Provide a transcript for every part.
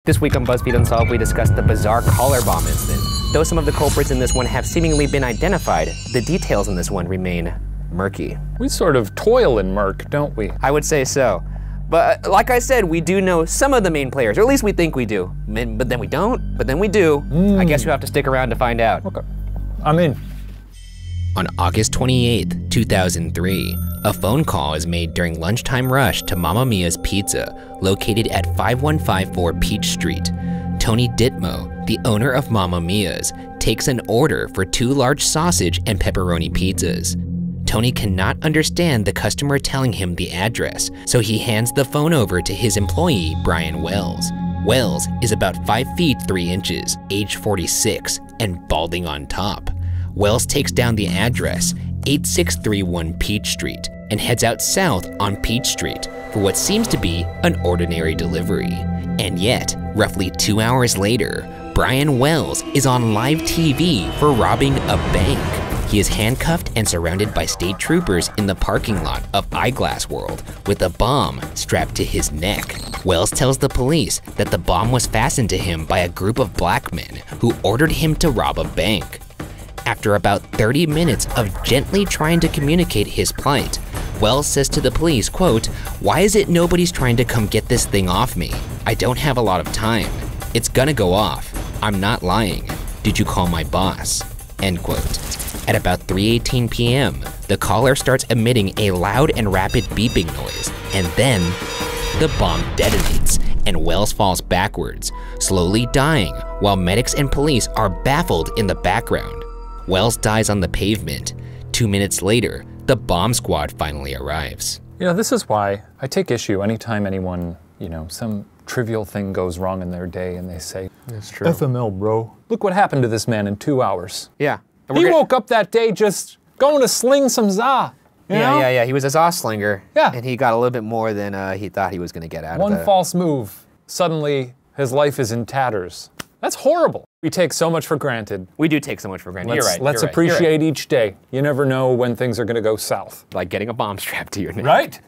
This week on BuzzFeed Unsolved, we discussed the bizarre collar bomb incident. Though some of the culprits in this one have seemingly been identified, the details in this one remain murky. We sort of toil in murk, don't we? I would say so. But like I said, we do know some of the main players, or at least we think we do. But then we don't, but then we do. I guess you'll have to stick around to find out. Okay, I'm in. On August 28th, 2003, a phone call is made during lunchtime rush to Mamma Mia's Pizza, located at 5154 Peach Street. Tony Ditmo, the owner of Mamma Mia's, takes an order for 2 large sausage and pepperoni pizzas. Tony cannot understand the customer telling him the address, so he hands the phone over to his employee, Brian Wells. Wells is about 5 feet 3 inches, age 46, and balding on top. Wells takes down the address, 8631 Peach Street, and heads out south on Peach Street for what seems to be an ordinary delivery. And yet, roughly 2 hours later, Brian Wells is on live TV for robbing a bank. He is handcuffed and surrounded by state troopers in the parking lot of Eyeglass World with a bomb strapped to his neck. Wells tells the police that the bomb was fastened to him by a group of black men who ordered him to rob a bank. After about 30 minutes of gently trying to communicate his plight, Wells says to the police, quote, "Why is it nobody's trying to come get this thing off me? I don't have a lot of time. It's gonna go off. I'm not lying. Did you call my boss?" End quote. At about 3:18 p.m., the caller starts emitting a loud and rapid beeping noise, and then the bomb detonates, and Wells falls backwards, slowly dying while medics and police are baffled in the background. Wells dies on the pavement. 2 minutes later, the bomb squad finally arrives. You know, this is why I take issue anytime anyone, some trivial thing goes wrong in their day and they say, That's true. FML, bro. Look what happened to this man in 2 hours. Yeah. He woke up that day just going to sling some za. Yeah. He was a Zaw slinger. Yeah. And he got a little bit more than he thought he was gonna get out of it. One false move, suddenly his life is in tatters. That's horrible. We take so much for granted. We do take so much for granted. You're right. Let's appreciate each day. You never know when things are gonna go south. Like getting a bomb strapped to your neck. Right?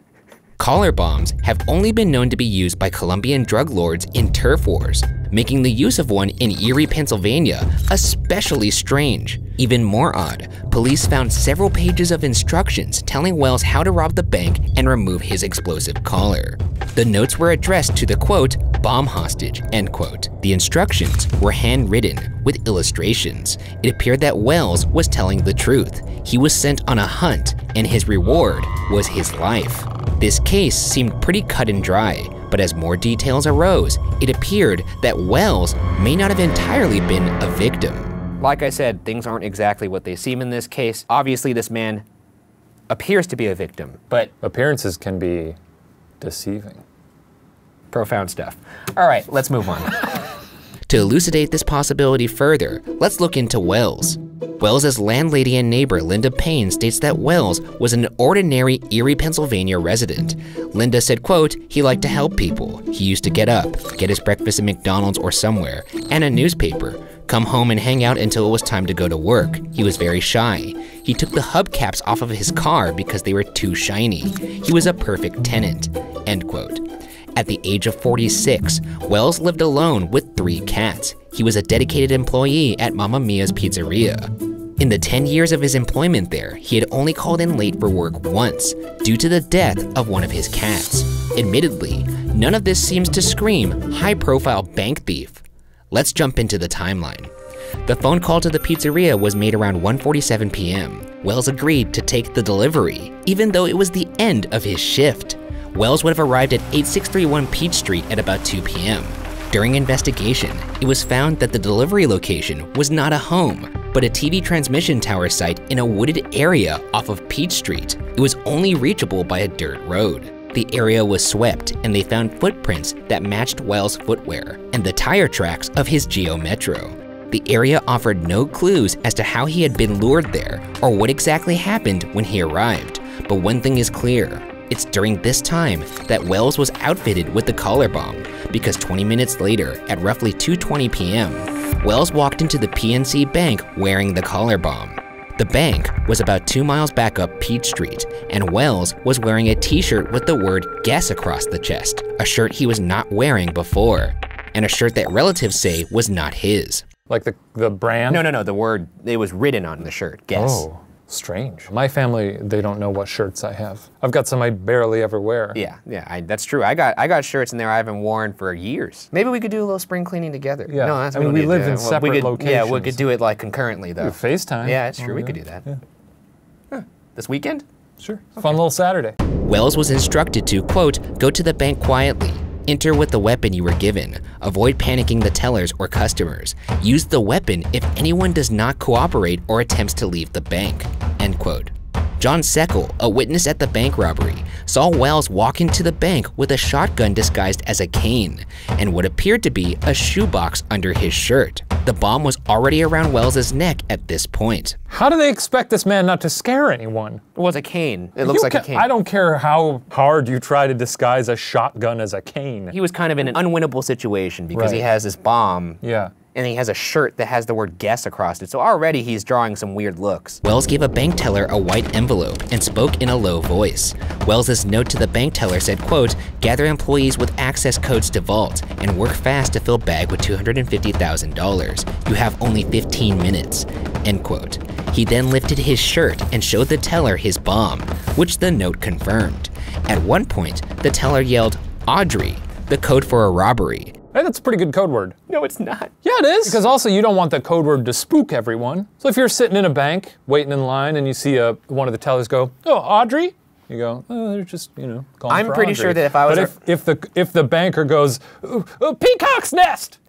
Collar bombs have only been known to be used by Colombian drug lords in turf wars, making the use of one in Erie, Pennsylvania especially strange. Even more odd, police found several pages of instructions telling Wells how to rob the bank and remove his explosive collar. The notes were addressed to the quote, bomb hostage, end quote. The instructions were handwritten with illustrations. It appeared that Wells was telling the truth. He was sent on a hunt and his reward was his life. This case seemed pretty cut and dry, but as more details arose, it appeared that Wells may not have entirely been a victim. Like I said, things aren't exactly what they seem in this case. Obviously, this man appears to be a victim, but appearances can be deceiving. Profound stuff. All right, let's move on. To elucidate this possibility further, let's look into Wells. Wells' landlady and neighbor Linda Payne states that Wells was an ordinary Erie, Pennsylvania resident. Linda said, quote, he liked to help people. He used to get up, get his breakfast at McDonald's or somewhere, and a newspaper, come home and hang out until it was time to go to work. He was very shy. He took the hubcaps off of his car because they were too shiny. He was a perfect tenant, end quote. At the age of 46, Wells lived alone with 3 cats. He was a dedicated employee at Mamma Mia's Pizzeria. In the 10 years of his employment there, he had only called in late for work once, due to the death of one of his cats. Admittedly, none of this seems to scream high-profile bank thief. Let's jump into the timeline. The phone call to the pizzeria was made around 1:47 p.m. Wells agreed to take the delivery, even though it was the end of his shift. Wells would have arrived at 8631 Peach Street at about 2 p.m. During investigation, it was found that the delivery location was not a home, but a TV transmission tower site in a wooded area off of Peach Street. It was only reachable by a dirt road. The area was swept and they found footprints that matched Wells' footwear and the tire tracks of his Geo Metro. The area offered no clues as to how he had been lured there or what exactly happened when he arrived, but one thing is clear. It's during this time that Wells was outfitted with the collar bomb, because 20 minutes later, at roughly 2:20 p.m., Wells walked into the PNC Bank wearing the collar bomb. The bank was about 2 miles back up Peach Street, and Wells was wearing a t-shirt with the word "Guess" across the chest, a shirt he was not wearing before. and a shirt that relatives say was not his. Like the brand? No, the word, it was written on the shirt, guess. Oh, strange. My family, they don't know what shirts I have. I've got some I barely ever wear. Yeah, that's true. I got shirts in there I haven't worn for years. Maybe we could do a little spring cleaning together. Yeah. No, that's I mean, we live in separate locations. Yeah, we could do it like concurrently though. FaceTime. Yeah, it's true. We could do that. Yeah. Huh. This weekend? Sure. Okay. Fun little Saturday. Wells was instructed to, quote, go to the bank quietly. Enter with the weapon you were given. Avoid panicking the tellers or customers. Use the weapon if anyone does not cooperate or attempts to leave the bank, end quote. John Seckel, a witness at the bank robbery, saw Wells walk into the bank with a shotgun disguised as a cane and what appeared to be a shoebox under his shirt. The bomb was already around Wells's neck at this point. How do they expect this man not to scare anyone? It was a cane. It looks like a cane. I don't care how hard you try to disguise a shotgun as a cane. He was kind of in an unwinnable situation because he has this bomb. Yeah. And he has a shirt that has the word guess across it. So already he's drawing some weird looks. Wells gave a bank teller a white envelope and spoke in a low voice. Wells's note to the bank teller said, quote, gather employees with access codes to vault and work fast to fill bag with $250,000. You have only 15 minutes, end quote. He then lifted his shirt and showed the teller his bomb, which the note confirmed. At one point, the teller yelled, Audrey, the code for a robbery. Hey, that's a pretty good code word. No, it's not. Yeah, it is. Because also you don't want that code word to spook everyone. So if you're sitting in a bank, waiting in line, and you see one of the tellers go, oh, Audrey? You go, oh, they're just, calling I'm for pretty Audrey. sure that if I was But if the banker goes, peacock's nest!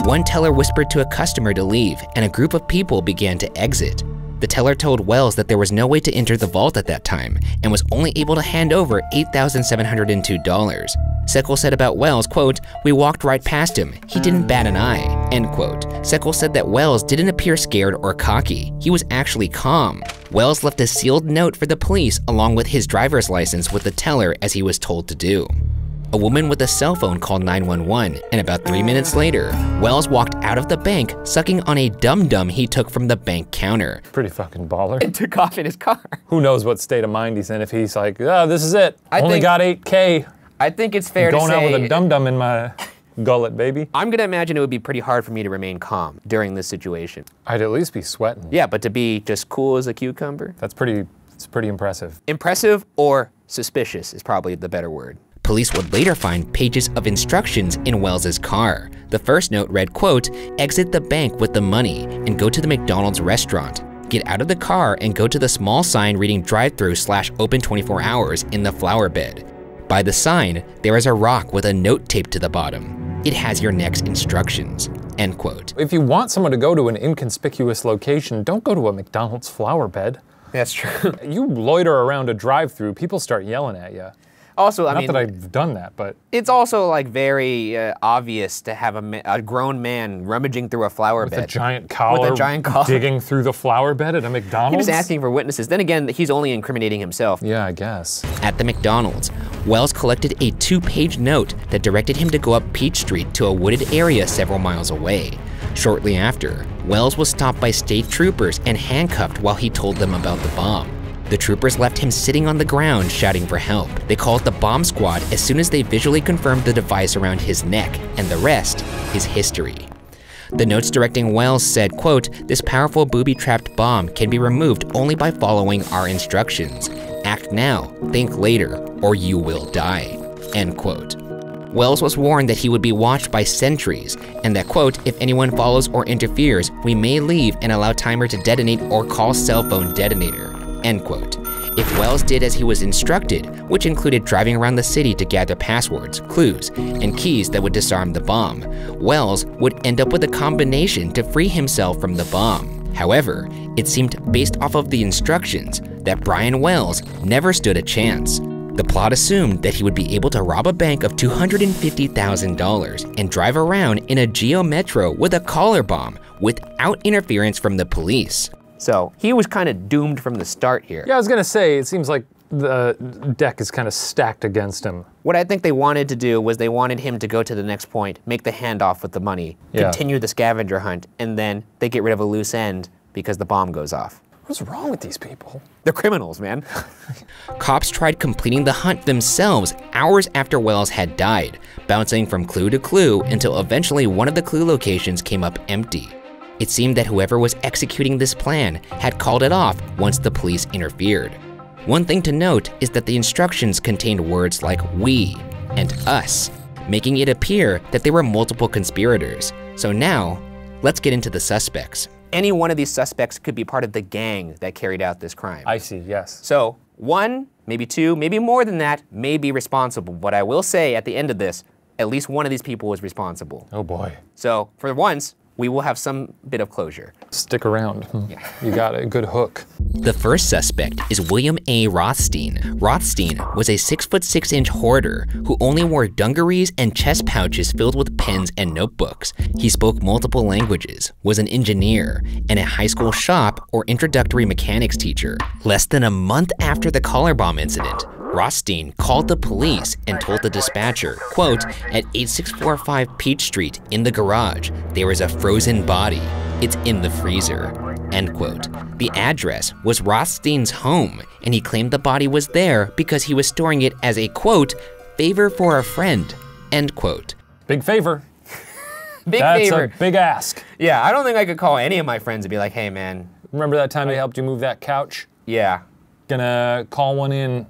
One teller whispered to a customer to leave, and a group of people began to exit. The teller told Wells that there was no way to enter the vault at that time and was only able to hand over $8,702. Seckel said about Wells, quote, we walked right past him. He didn't bat an eye, end quote. Seckel said that Wells didn't appear scared or cocky. He was actually calm. Wells left a sealed note for the police along with his driver's license with the teller as he was told to do. A woman with a cell phone called 911, and about 3 minutes later, Wells walked out of the bank sucking on a dum-dum he took from the bank counter. Pretty fucking baller. and took off in his car. Who knows what state of mind he's in if he's like, oh, this is it. I Only think- got 8K. I think it's fair to say— Going out with a dum-dum in my gullet, baby. I'm gonna imagine it would be pretty hard for me to remain calm during this situation. I'd at least be sweating. Yeah, but to be just cool as a cucumber? It's pretty impressive. Impressive or suspicious is probably the better word. Police would later find pages of instructions in Wells's car. The first note read, quote, exit the bank with the money and go to the McDonald's restaurant. Get out of the car and go to the small sign reading drive-thru/open 24 hours in the flower bed. By the sign, there is a rock with a note taped to the bottom. It has your next instructions, end quote. If you want someone to go to an inconspicuous location, don't go to a McDonald's flower bed. That's true. You loiter around a drive-thru, people start yelling at you. Also, I mean— Not that I've done that, but— It's also like very obvious to have a grown man rummaging through a flower bed. With a giant collar digging through the flower bed at a McDonald's? He was asking for witnesses. Then again, he's only incriminating himself. Yeah, I guess. At the McDonald's, Wells collected a 2-page note that directed him to go up Peach Street to a wooded area several miles away. Shortly after, Wells was stopped by state troopers and handcuffed while he told them about the bomb. The troopers left him sitting on the ground shouting for help. They called the bomb squad as soon as they visually confirmed the device around his neck, and the rest is history. The notes directing Wells said, quote, this powerful booby-trapped bomb can be removed only by following our instructions. Act now, think later, or you will die, end quote. Wells was warned that he would be watched by sentries, and that, quote, if anyone follows or interferes, we may leave and allow timer to detonate or call cell phone detonator, end quote. If Wells did as he was instructed, which included driving around the city to gather passwords, clues, and keys that would disarm the bomb, Wells would end up with a combination to free himself from the bomb. However, it seemed based off of the instructions that Brian Wells never stood a chance. The plot assumed that he would be able to rob a bank of $250,000 and drive around in a Geo Metro with a collar bomb without interference from the police. So he was kind of doomed from the start here. Yeah, I was gonna say, it seems like the deck is kind of stacked against him. What I think they wanted to do was they wanted him to go to the next point, make the handoff with the money, continue the scavenger hunt, and then they get rid of a loose end because the bomb goes off. What's wrong with these people? They're criminals, man. Cops tried completing the hunt themselves hours after Wells had died, bouncing from clue to clue until eventually one of the clue locations came up empty. It seemed that whoever was executing this plan had called it off once the police interfered. One thing to note is that the instructions contained words like "we" and "us," making it appear that there were multiple conspirators. So now, let's get into the suspects. Any one of these suspects could be part of the gang that carried out this crime. I see, yes. So one, maybe two, maybe more than that, may be responsible. But I will say at the end of this, at least one of these people was responsible. Oh boy. So for once, we will have some bit of closure. Stick around. You got it, good hook. The first suspect is William A. Rothstein. Rothstein was a 6'6" hoarder who only wore dungarees and chest pouches filled with pens and notebooks. He spoke multiple languages, was an engineer, and a high school shop or introductory mechanics teacher. Less than a month after the collar bomb incident, Rothstein called the police and told the dispatcher, quote, "At 8645 Peach Street in the garage, there is a frozen body. It's in the freezer," end quote. The address was Rothstein's home, and he claimed the body was there because he was storing it as a, quote, "favor for a friend," end quote. Big favor. Big That's favor. a big ask. Yeah, I don't think I could call any of my friends and be like, hey man. Remember that time they helped you move that couch? Yeah. Gonna call one in.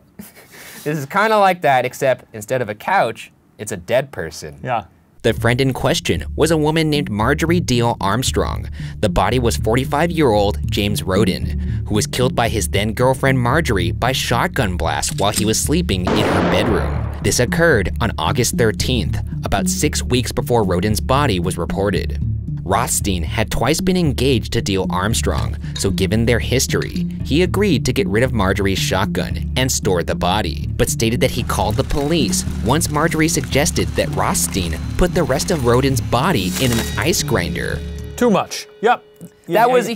This is kind of like that, except instead of a couch, it's a dead person. Yeah. The friend in question was a woman named Marjorie Deal Armstrong. The body was 45-year-old James Roden, who was killed by his then-girlfriend Marjorie by shotgun blast while he was sleeping in her bedroom. This occurred on August 13th, about 6 weeks before Roden's body was reported. Rothstein had twice been engaged to Deal Armstrong, so given their history, he agreed to get rid of Marjorie's shotgun and store the body, but stated that he called the police once Marjorie suggested that Rothstein put the rest of Roden's body in an ice grinder. Too much. Yep.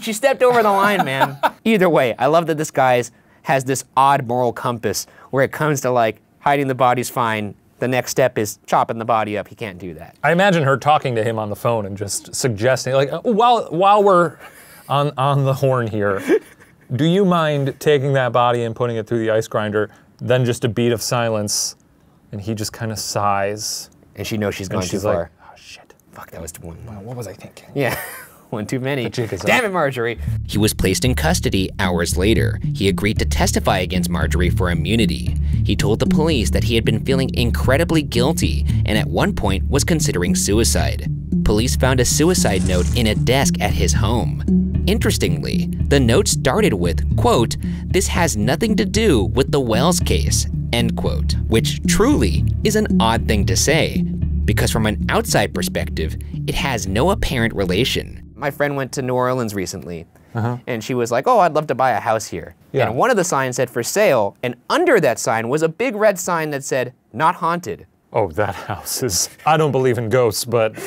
She stepped over the line, man. Either way, I love that this guy has this odd moral compass where it comes to like hiding the body's fine. The next step is chopping the body up. He can't do that. I imagine her talking to him on the phone and just suggesting, like, while we're on the horn here, do you mind taking that body and putting it through the ice grinder? Then just a beat of silence, and he just kind of sighs. And she knows she's gone too she's far. like, oh shit. Fuck, that was one. Wow, what was I thinking? Yeah, one too many. The jig is Damn up. it, Marjorie. He was placed in custody hours later. He agreed to testify against Marjorie for immunity. He told the police that he had been feeling incredibly guilty and at one point was considering suicide. Police found a suicide note in a desk at his home. Interestingly, the note started with, quote, "This has nothing to do with the Wells case," end quote, which truly is an odd thing to say, because from an outside perspective, it has no apparent relation. My friend went to New Orleans recently, and she was like, oh, I'd love to buy a house here. Yeah. And one of the signs said for sale, and under that sign was a big red sign that said, not haunted. Oh, that house is, I don't believe in ghosts, but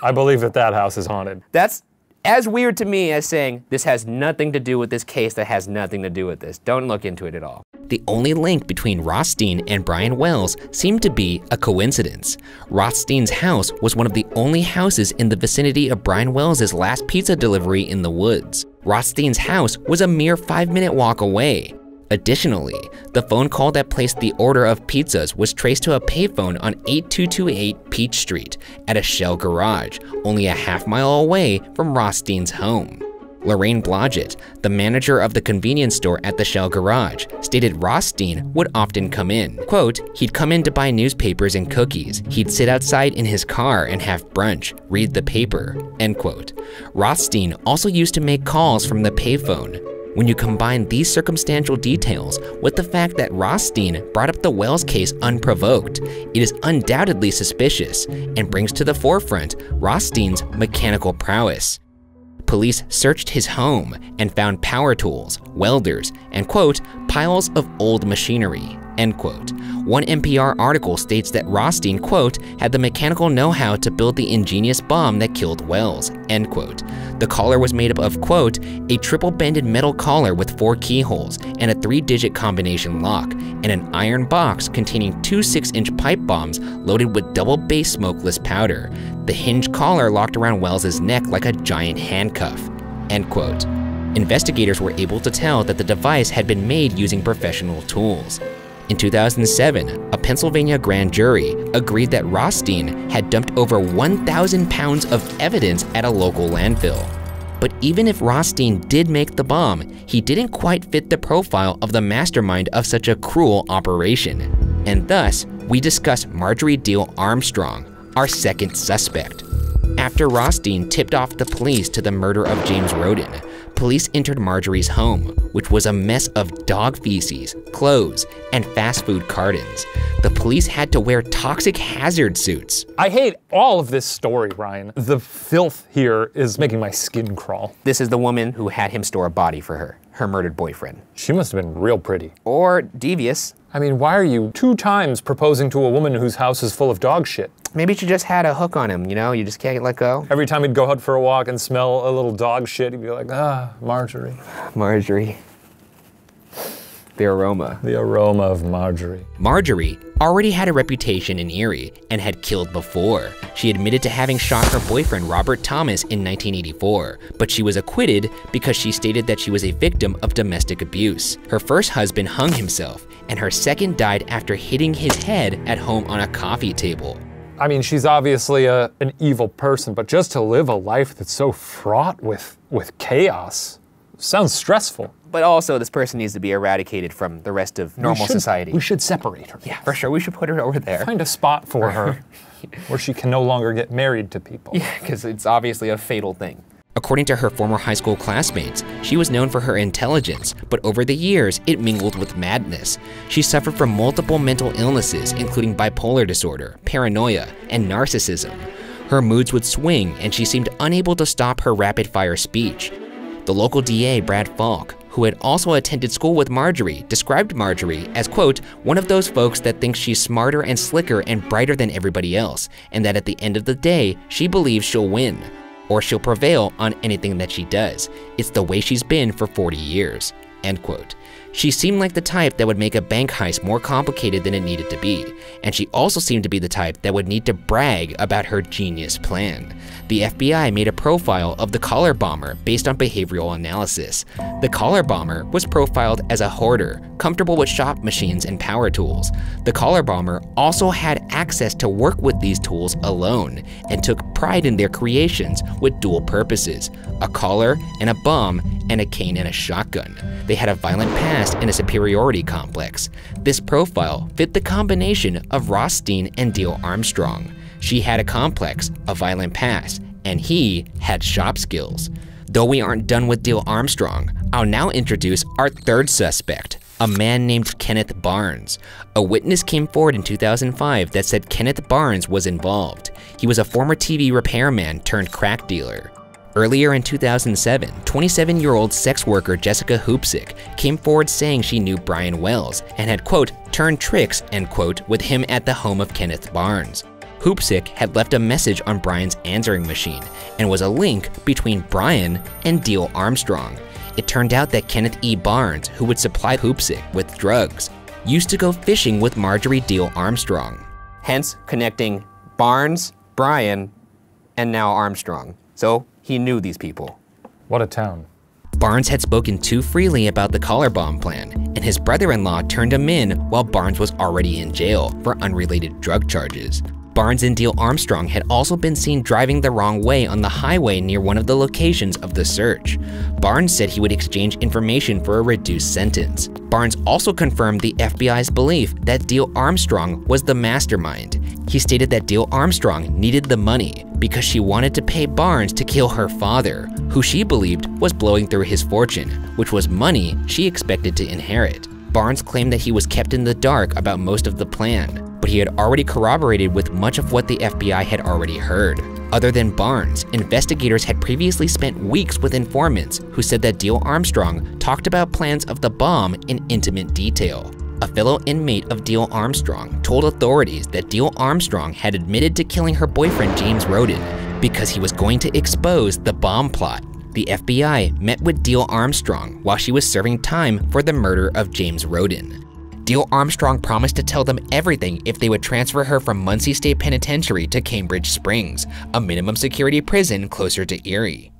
I believe that house is haunted. That's as weird to me as saying, this has nothing to do with this case that has nothing to do with this. Don't look into it at all. The only link between Rothstein and Brian Wells seemed to be a coincidence. Rothstein's house was one of the only houses in the vicinity of Brian Wells' last pizza delivery in the woods. Rothstein's house was a mere 5-minute walk away. Additionally, the phone call that placed the order of pizzas was traced to a payphone on 8228 Peach Street at a Shell garage, only a half-mile away from Rothstein's home. Lorraine Blodgett, the manager of the convenience store at the Shell garage, stated Rothstein would often come in. Quote, "He'd come in to buy newspapers and cookies. He'd sit outside in his car and have brunch, read the paper," end quote. Rothstein also used to make calls from the payphone. When you combine these circumstantial details with the fact that Rothstein brought up the Wells case unprovoked, it is undoubtedly suspicious and brings to the forefront Rothstein's mechanical prowess. Police searched his home and found power tools, welders, and quote, "piles of old machinery," end quote. One NPR article states that Rothstein, quote, "had the mechanical know-how to build the ingenious bomb that killed Wells," end quote. The collar was made up of, quote, "a triple-banded metal collar with 4 keyholes and a 3-digit combination lock, and an iron box containing 2 6-inch pipe bombs loaded with double-base smokeless powder. The hinge collar locked around Wells' neck like a giant handcuff," end quote. Investigators were able to tell that the device had been made using professional tools. In 2007, a Pennsylvania grand jury agreed that Rothstein had dumped over 1,000 pounds of evidence at a local landfill. But even if Rothstein did make the bomb, he didn't quite fit the profile of the mastermind of such a cruel operation. And thus, we discuss Marjorie Diehl Armstrong, our second suspect. After Rothstein tipped off the police to the murder of James Roden, police entered Marjorie's home, which was a mess of dog feces, clothes, and fast food cartons. The police had to wear toxic hazard suits. I hate all of this story, Ryan. The filth here is making my skin crawl. This is the woman who had him store a body for her murdered boyfriend. She must have been real pretty. Or devious. I mean, why are you 2 times proposing to a woman whose house is full of dog shit? Maybe she just had a hook on him, you know? You just can't let go. Every time he'd go out for a walk and smell a little dog shit, he'd be like, ah, Marjorie. Marjorie. The aroma. The aroma of Marjorie. Marjorie already had a reputation in Erie and had killed before. She admitted to having shot her boyfriend Robert Thomas in 1984, but she was acquitted because she stated that she was a victim of domestic abuse. Her first husband hung himself, and her second died after hitting his head at home on a coffee table. I mean, she's obviously an evil person, but just to live a life that's so fraught with chaos sounds stressful. But also, this person needs to be eradicated from the rest of normal society. We should separate her. Yeah, for sure. We should put her over there. Find a spot for her where she can no longer get married to people. Yeah, because it's obviously a fatal thing. According to her former high school classmates, she was known for her intelligence, but over the years, it mingled with madness. She suffered from multiple mental illnesses, including bipolar disorder, paranoia, and narcissism. Her moods would swing, and she seemed unable to stop her rapid-fire speech. The local DA, Brad Falk, who had also attended school with Marjorie, described Marjorie as, quote, one of those folks that thinks she's smarter and slicker and brighter than everybody else, and that at the end of the day, she believes she'll win, or she'll prevail on anything that she does. It's the way she's been for 40 years, end quote. She seemed like the type that would make a bank heist more complicated than it needed to be, and she also seemed to be the type that would need to brag about her genius plan. The FBI made a profile of the collar bomber based on behavioral analysis. The collar bomber was profiled as a hoarder, comfortable with shop machines and power tools. The collar bomber also had access to work with these tools alone, and took pride in their creations with dual purposes, a collar and a bomb, and a cane and a shotgun. They had a violent past and a superiority complex. This profile fit the combination of Rothstein and Diehl Armstrong. She had a complex, a violent past, and he had shop skills. Though we aren't done with Diehl Armstrong, I'll now introduce our third suspect, a man named Kenneth Barnes. A witness came forward in 2005 that said Kenneth Barnes was involved. He was a former TV repairman turned crack dealer. Earlier in 2007, 27-year-old sex worker Jessica Hoopsick came forward saying she knew Brian Wells and had, quote, turned tricks, end quote, with him at the home of Kenneth Barnes. Hoopsick had left a message on Brian's answering machine and was a link between Brian and Diehl Armstrong. It turned out that Kenneth E. Barnes, who would supply Hoopsick with drugs, used to go fishing with Marjorie Diehl Armstrong. Hence, connecting Barnes, Brian, and now Armstrong. So, he knew these people. What a town. Barnes had spoken too freely about the collar bomb plan, and his brother-in-law turned him in while Barnes was already in jail for unrelated drug charges. Barnes and Diehl Armstrong had also been seen driving the wrong way on the highway near one of the locations of the search. Barnes said he would exchange information for a reduced sentence. Barnes also confirmed the FBI's belief that Diehl Armstrong was the mastermind. He stated that Diehl Armstrong needed the money because she wanted to pay Barnes to kill her father, who she believed was blowing through his fortune, which was money she expected to inherit. Barnes claimed that he was kept in the dark about most of the plan, but he had already corroborated with much of what the FBI had already heard. Other than Barnes, investigators had previously spent weeks with informants who said that Diehl Armstrong talked about plans of the bomb in intimate detail. A fellow inmate of Diehl Armstrong told authorities that Diehl Armstrong had admitted to killing her boyfriend James Roden because he was going to expose the bomb plot. The FBI met with Diehl Armstrong while she was serving time for the murder of James Roden. Diehl Armstrong promised to tell them everything if they would transfer her from Muncie State Penitentiary to Cambridge Springs, a minimum security prison closer to Erie.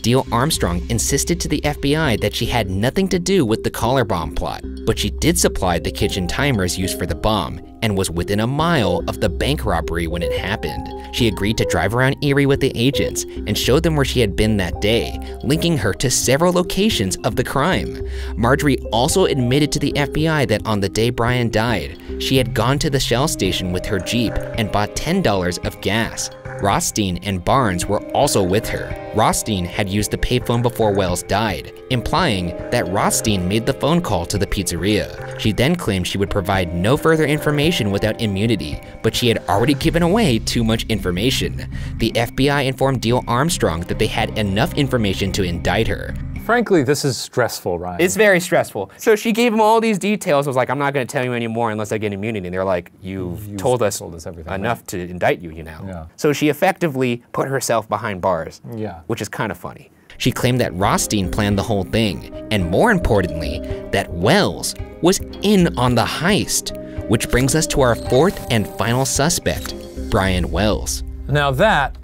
Deal Armstrong insisted to the FBI that she had nothing to do with the collar bomb plot, but she did supply the kitchen timers used for the bomb and was within a mile of the bank robbery when it happened. She agreed to drive around Erie with the agents and show them where she had been that day, linking her to several locations of the crime. Marjorie also admitted to the FBI that on the day Brian died, she had gone to the Shell station with her Jeep and bought $10 of gas. Rothstein and Barnes were also with her. Rothstein had used the payphone before Wells died, implying that Rothstein made the phone call to the pizzeria. She then claimed she would provide no further information without immunity, but she had already given away too much information. The FBI informed Deal Armstrong that they had enough information to indict her. Frankly, this is stressful, Ryan. It's very stressful. So she gave him all these details. I was like, I'm not going to tell you anymore unless I get immunity. And they're like, you've told us everything, enough right? to indict you, know. Yeah. So she effectively put herself behind bars, Yeah. which is kind of funny. She claimed that Rothstein planned the whole thing, and more importantly, that Wells was in on the heist, which brings us to our fourth and final suspect, Brian Wells. Now that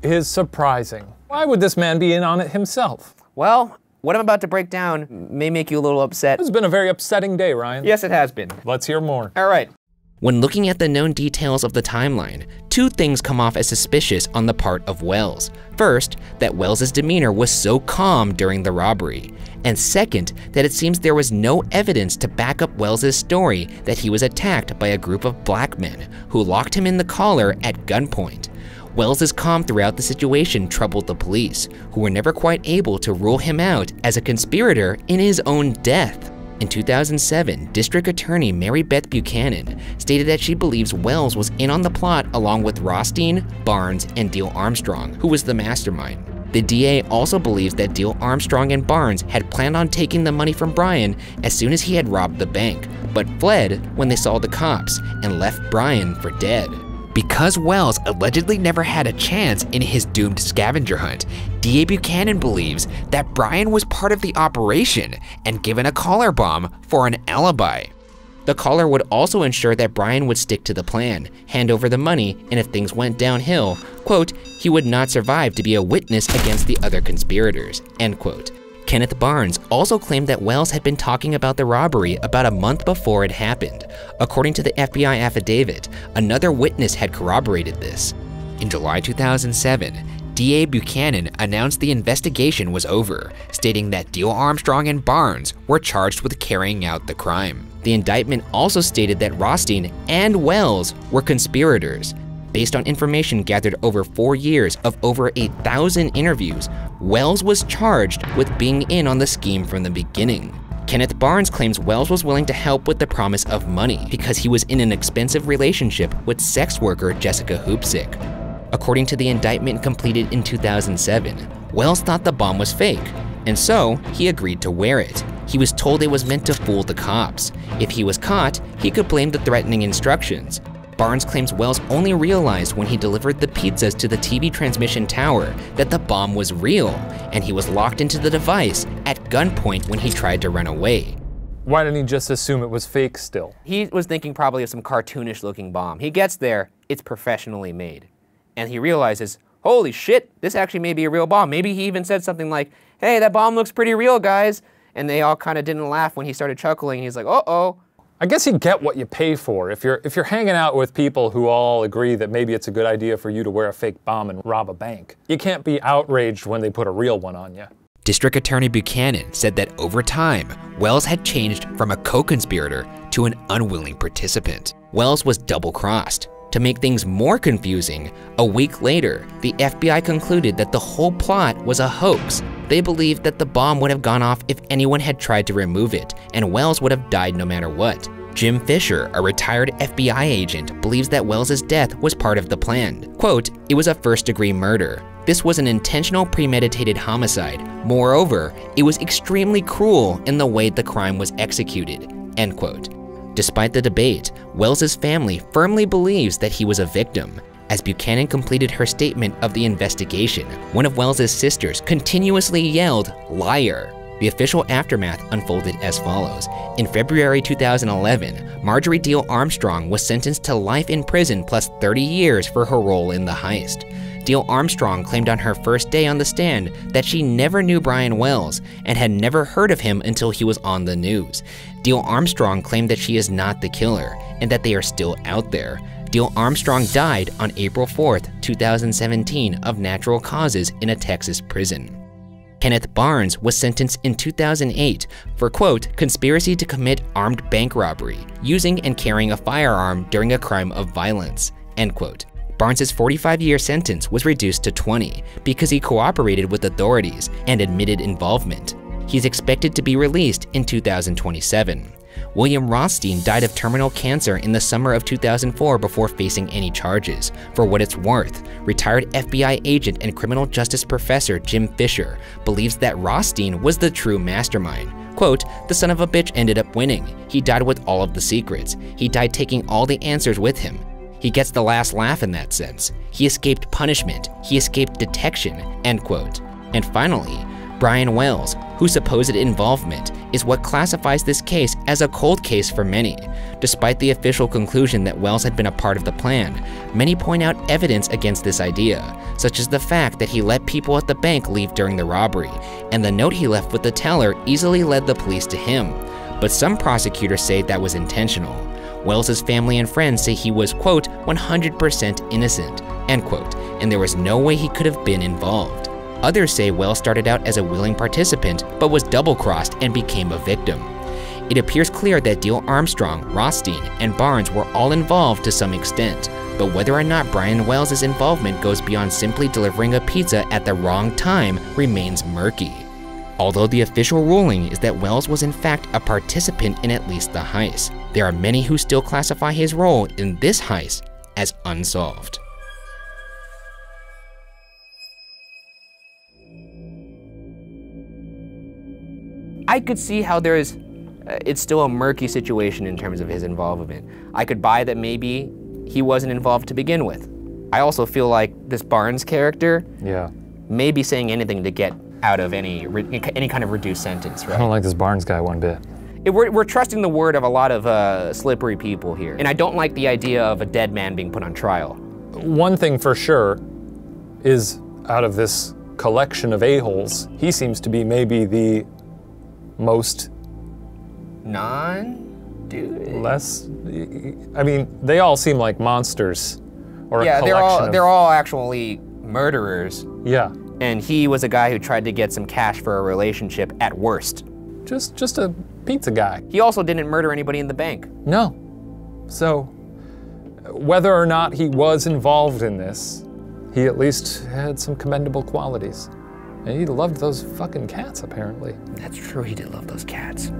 is surprising. Why would this man be in on it himself? Well, what I'm about to break down may make you a little upset. It's been a very upsetting day, Ryan. Yes, it has been. Let's hear more. All right. When looking at the known details of the timeline, two things come off as suspicious on the part of Wells. First, that Wells's demeanor was so calm during the robbery. And second, that it seems there was no evidence to back up Wells's story that he was attacked by a group of black men who locked him in the collar at gunpoint. Wells's calm throughout the situation troubled the police, who were never quite able to rule him out as a conspirator in his own death. In 2007, District Attorney Mary Beth Buchanan stated that she believes Wells was in on the plot along with Rothstein, Barnes, and Deal Armstrong, who was the mastermind. The DA also believes that Deal Armstrong and Barnes had planned on taking the money from Brian as soon as he had robbed the bank, but fled when they saw the cops and left Brian for dead. Because Wells allegedly never had a chance in his doomed scavenger hunt, DA Buchanan believes that Brian was part of the operation and given a collar bomb for an alibi. The collar would also ensure that Brian would stick to the plan, hand over the money, and if things went downhill, quote, he would not survive to be a witness against the other conspirators, end quote. Kenneth Barnes also claimed that Wells had been talking about the robbery about a month before it happened. According to the FBI affidavit, another witness had corroborated this. In July 2007, DA Buchanan announced the investigation was over, stating that Deal Armstrong and Barnes were charged with carrying out the crime. The indictment also stated that Rothstein and Wells were conspirators. Based on information gathered over 4 years of over 8,000 interviews, Wells was charged with being in on the scheme from the beginning. Kenneth Barnes claims Wells was willing to help with the promise of money because he was in an expensive relationship with sex worker Jessica Hoopsick. According to the indictment completed in 2007, Wells thought the bomb was fake, and so he agreed to wear it. He was told it was meant to fool the cops. If he was caught, he could blame the threatening instructions. Barnes claims Wells only realized when he delivered the pizzas to the TV transmission tower that the bomb was real, and he was locked into the device at gunpoint when he tried to run away. Why didn't he just assume it was fake still? He was thinking probably of some cartoonish looking bomb. He gets there, it's professionally made. And he realizes, holy shit, this actually may be a real bomb. Maybe he even said something like, hey, that bomb looks pretty real, guys. And they all kind of didn't laugh when he started chuckling. He's like, uh-oh. I guess you get what you pay for. If you're hanging out with people who all agree that maybe it's a good idea for you to wear a fake bomb and rob a bank, you can't be outraged when they put a real one on you. District Attorney Buchanan said that over time, Wells had changed from a co-conspirator to an unwilling participant. Wells was double-crossed. To make things more confusing, a week later, the FBI concluded that the whole plot was a hoax. They believed that the bomb would have gone off if anyone had tried to remove it, and Wells would have died no matter what. Jim Fisher, a retired FBI agent, believes that Wells's death was part of the plan. Quote, it was a first-degree murder. This was an intentional premeditated homicide. Moreover, it was extremely cruel in the way the crime was executed, end quote. Despite the debate, Wells's family firmly believes that he was a victim. As Buchanan completed her statement of the investigation, one of Wells's sisters continuously yelled, liar. The official aftermath unfolded as follows. In February 2011, Marjorie Deal Armstrong was sentenced to life in prison plus 30 years for her role in the heist. Diehl Armstrong claimed on her first day on the stand that she never knew Brian Wells and had never heard of him until he was on the news. Diehl Armstrong claimed that she is not the killer and that they are still out there. Diehl Armstrong died on April 4th, 2017 of natural causes in a Texas prison. Kenneth Barnes was sentenced in 2008 for, quote, conspiracy to commit armed bank robbery, using and carrying a firearm during a crime of violence, end quote. Barnes's 45-year sentence was reduced to 20 because he cooperated with authorities and admitted involvement. He's expected to be released in 2027. William Rothstein died of terminal cancer in the summer of 2004 before facing any charges. For what it's worth, retired FBI agent and criminal justice professor Jim Fisher believes that Rothstein was the true mastermind. Quote, the son of a bitch ended up winning. He died with all of the secrets. He died taking all the answers with him. He gets the last laugh in that sense. He escaped punishment. He escaped detection, end quote. And finally, Brian Wells, whose supposed involvement is what classifies this case as a cold case for many. Despite the official conclusion that Wells had been a part of the plan, many point out evidence against this idea, such as the fact that he let people at the bank leave during the robbery, and the note he left with the teller easily led the police to him. But some prosecutors say that was intentional. Wells's family and friends say he was, quote, 100% innocent, end quote, and there was no way he could have been involved. Others say Wells started out as a willing participant, but was double-crossed and became a victim. It appears clear that Diehl Armstrong, Rothstein, and Barnes were all involved to some extent, but whether or not Brian Wells' involvement goes beyond simply delivering a pizza at the wrong time remains murky. Although the official ruling is that Wells was in fact a participant in at least the heist, there are many who still classify his role in this heist as unsolved. I could see how it's still a murky situation in terms of his involvement. I could buy that maybe he wasn't involved to begin with. I also feel like this Barnes character may be saying anything to get out of any kind of reduced sentence, right? I don't like this Barnes guy one bit. We're trusting the word of a lot of slippery people here, and I don't like the idea of a dead man being put on trial. One thing for sure is, out of this collection of a-holes, he seems to be maybe the most non-dude. Less, I mean, they all seem like monsters, or a collection they're all actually murderers. Yeah. And he was a guy who tried to get some cash for a relationship at worst. Just a pizza guy. He also didn't murder anybody in the bank. No. So, whether or not he was involved in this, he at least had some commendable qualities. And he loved those fucking cats, apparently. That's true, he did love those cats.